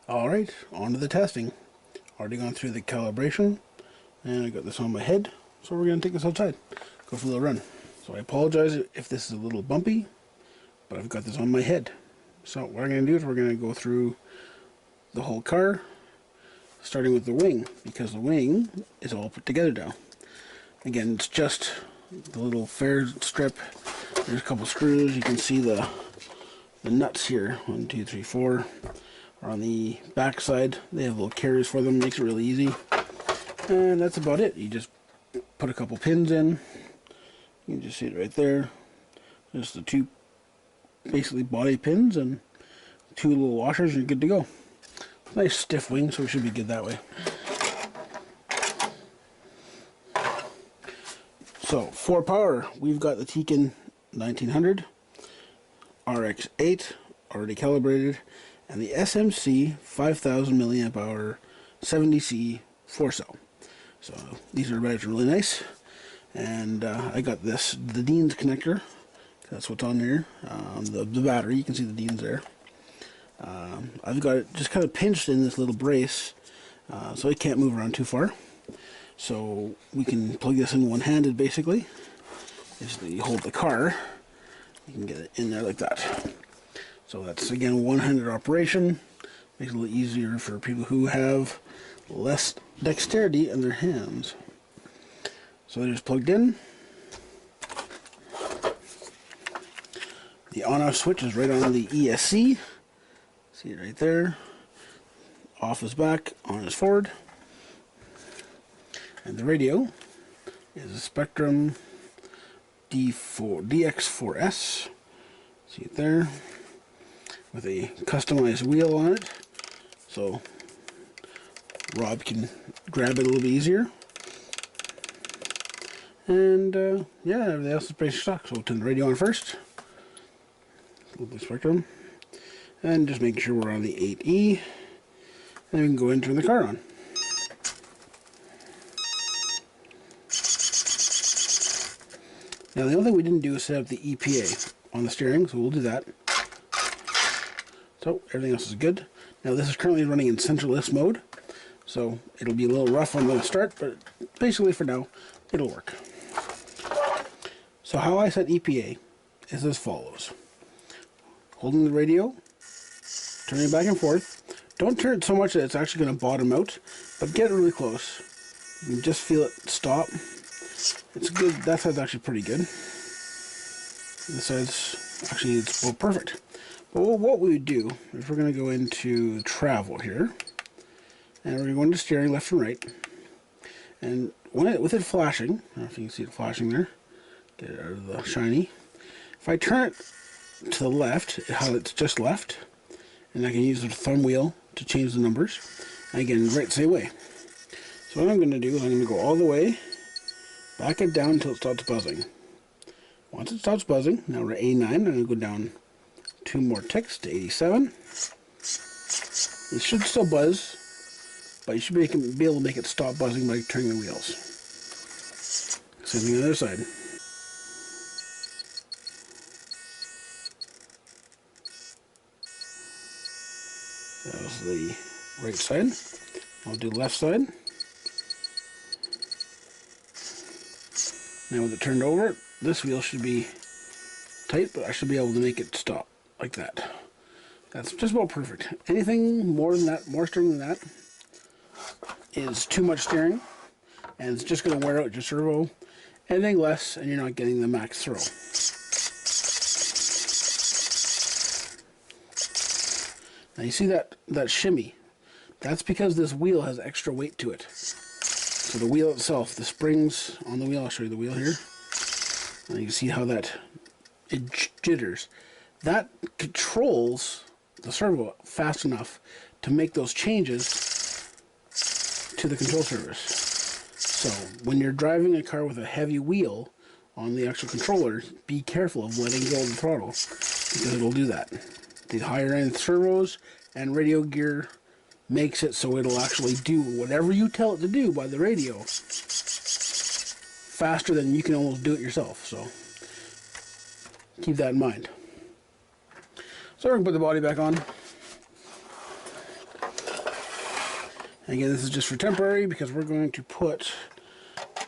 Alright, on to the testing. Already gone through the calibration, and I got this on my head, so we're going to take this outside, go for a little run. So I apologize if this is a little bumpy, but I've got this on my head. So what I'm going to do is we're going to go through the whole car, starting with the wing, because the wing is all put together now. Again, it's just the little fair strip. There's a couple screws. You can see the nuts here. 1, 2, 3, 4. Are on the back side. They have little carriers for them. Makes it really easy. And that's about it. You just put a couple pins in. You can just see it right there. Just the two basically body pins and 2 little washers, and you're good to go. Nice stiff wing, so we should be good that way. So for power, we've got the Tekin 1900 RX8 already calibrated, and the SMC 5000 milliamp hour 70C 4-cell. So these are really nice. And I got the Dean's connector. That's what's on here. The battery, you can see the Dean's there. I've got it just kind of pinched in this little brace, so it can't move around too far. So we can plug this in one-handed basically. If you hold the car, you can get it in there like that. So that's again one-handed operation. Makes it a little easier for people who have less dexterity in their hands. So they're just plugged in. The on-off switch is right on the ESC. See it right there. Off is back, on is forward. And the radio is a Spectrum DX4S. See it there. With a customized wheel on it. So Rob can grab it a little bit easier. And yeah, everything else is pretty stock. So we'll turn the radio on first. A little bit Spectrum. And just making sure we're on the 8ight-E. And we can go and turn the car on. Now the only thing we didn't do is set up the EPA on the steering, so we'll do that. So everything else is good. Now this is currently running in centralist mode, so it'll be a little rough on the start, but basically for now, it'll work. So how I set EPA is as follows. Holding the radio, turning it back and forth. Don't turn it so much that it's actually going to bottom out, but get really close. You can just feel it stop. It's good. That side's actually pretty good. This side's actually it's well, perfect. But what we would do is we're going to go into travel here, and we're going to go into steering left and right. And with it flashing, I don't know if you can see it flashing there. Get it out of the shiny. If I turn it to the left, how it's just left, and I can use the thumb wheel to change the numbers. And again, right same way. So what I'm going to do is I'm going to go all the way, back it down until it stops buzzing. Once it stops buzzing, now we're at 89, I'm going to go down 2 more ticks to 87. It should still buzz, but you should be able to make it stop buzzing by turning the wheels. Same thing on the other side. That was the right side. I'll do left side. Now with it turned over, this wheel should be tight, but I should be able to make it stop like that. That's just about perfect. Anything more than that, more steering than that, is too much steering, and it's just going to wear out your servo. Anything less, and you're not getting the max throw. Now you see that shimmy? That's because this wheel has extra weight to it. So the wheel itself, the springs on the wheel, I'll show you the wheel here. And you can see how it jitters. That controls the servo fast enough to make those changes to the control surface. So when you're driving a car with a heavy wheel on the actual controller, be careful of letting go of the throttle, because it'll do that. The higher end servos and radio gear makes it so it'll actually do whatever you tell it to do by the radio faster than you can almost do it yourself. So keep that in mind. So we're going to put the body back on. Again, this is just for temporary because we're going to put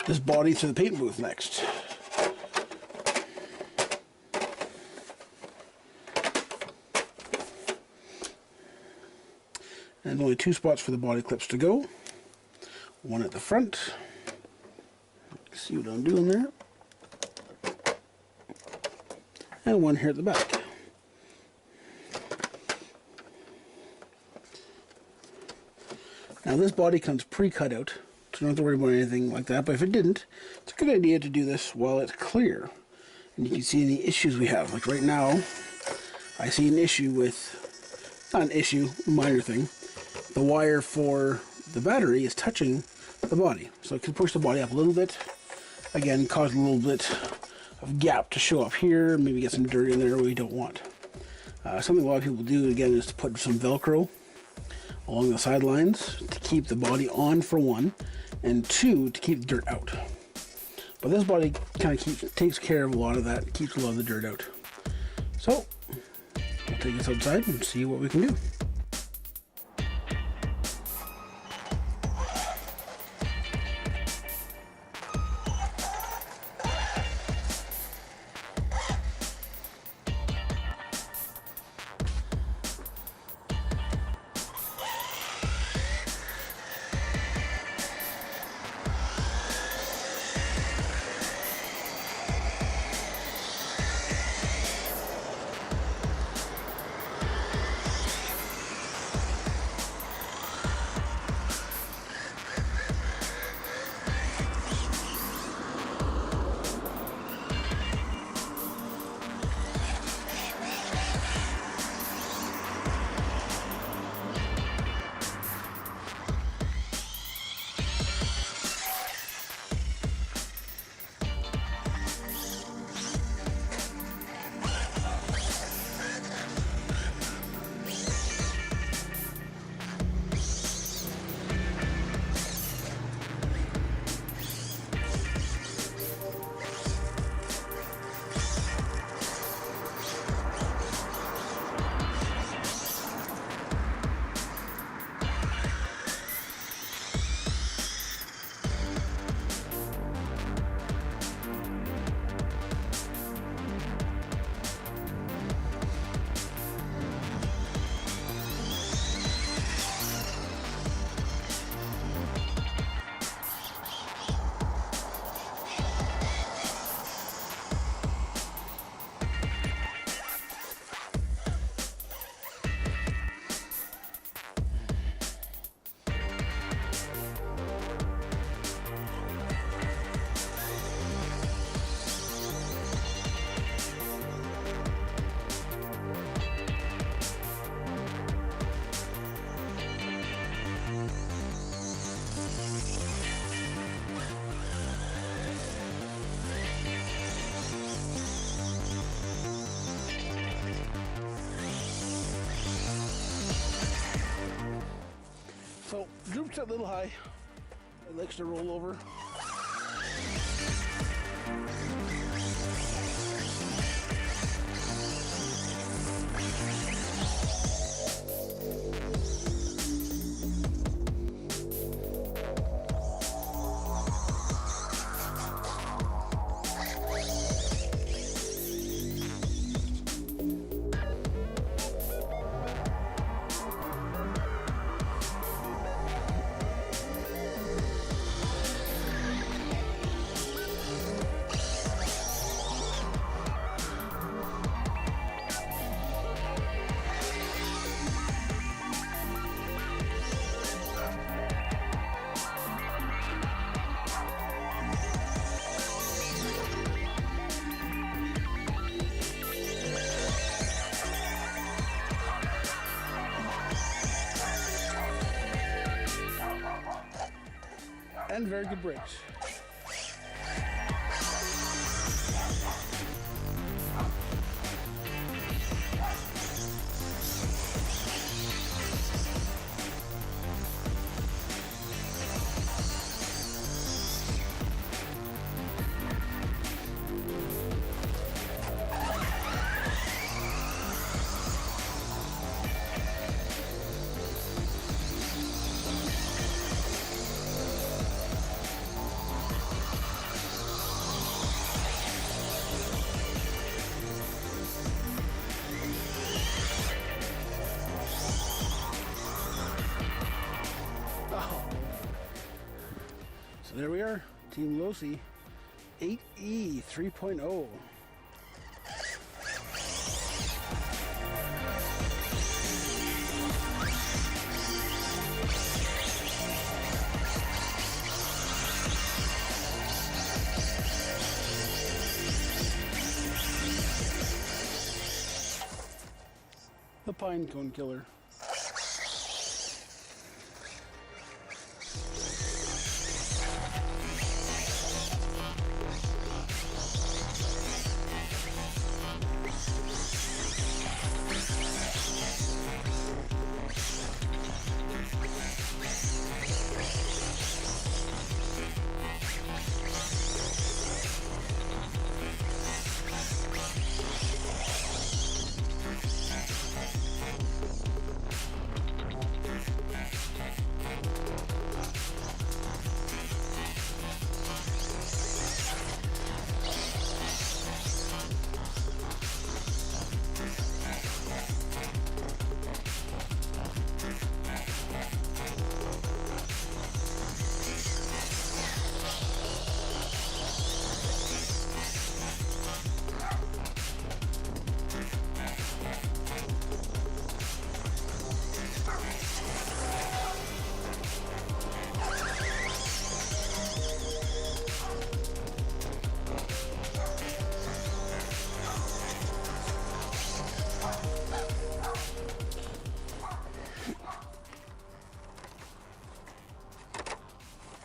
this body to the paint booth next. And only 2 spots for the body clips to go. One at the front. See what I'm doing there. And one here at the back. Now this body comes pre-cut out, so you don't have to worry about anything like that, but if it didn't, it's a good idea to do this while it's clear. And you can see any issues we have. Like right now, I see an issue with, not an issue, a minor thing. The wire for the battery is touching the body. So it can push the body up a little bit. Again, cause a little bit of gap to show up here, maybe get some dirt in there we don't want. Something a lot of people do, again, is to put some Velcro along the sidelines to keep the body on for one, and 2, to keep dirt out. But this body kind of takes care of a lot of that, keeps a lot of the dirt out. So, I'll take this outside and see what we can do. So, droop's a little high. It likes to roll over. And very good brakes. there we are, Team Losi, 8E 3.0. The pine cone killer.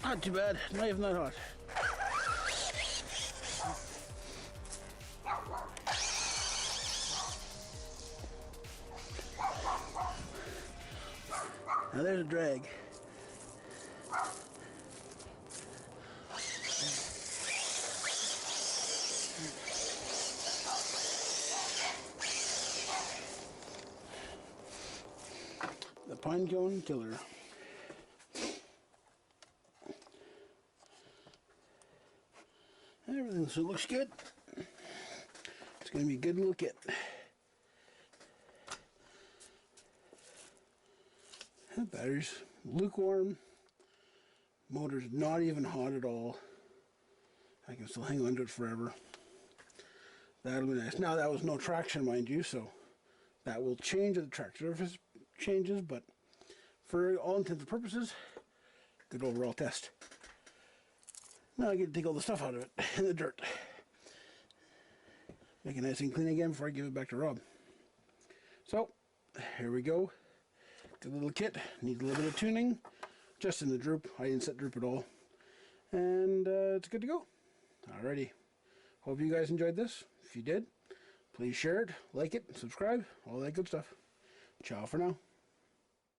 Not too bad, not even that hot. Now there's a drag. The pine cone killer. Everything so looks good. It's going to be a good little kit. The battery's lukewarm. Motor's not even hot at all. I can still hang on to it forever. That'll be nice. Now that was no traction, mind you, so that will change as the track surface changes, but for all intents and purposes, good overall test. Now I get to take all the stuff out of it in the dirt. Make it nice and clean again before I give it back to Rob. So, here we go. Good little kit. Needs a little bit of tuning. Just in the droop. I didn't set droop at all. And it's good to go. Alrighty. Hope you guys enjoyed this. If you did, please share it, like it, subscribe, all that good stuff. Ciao for now.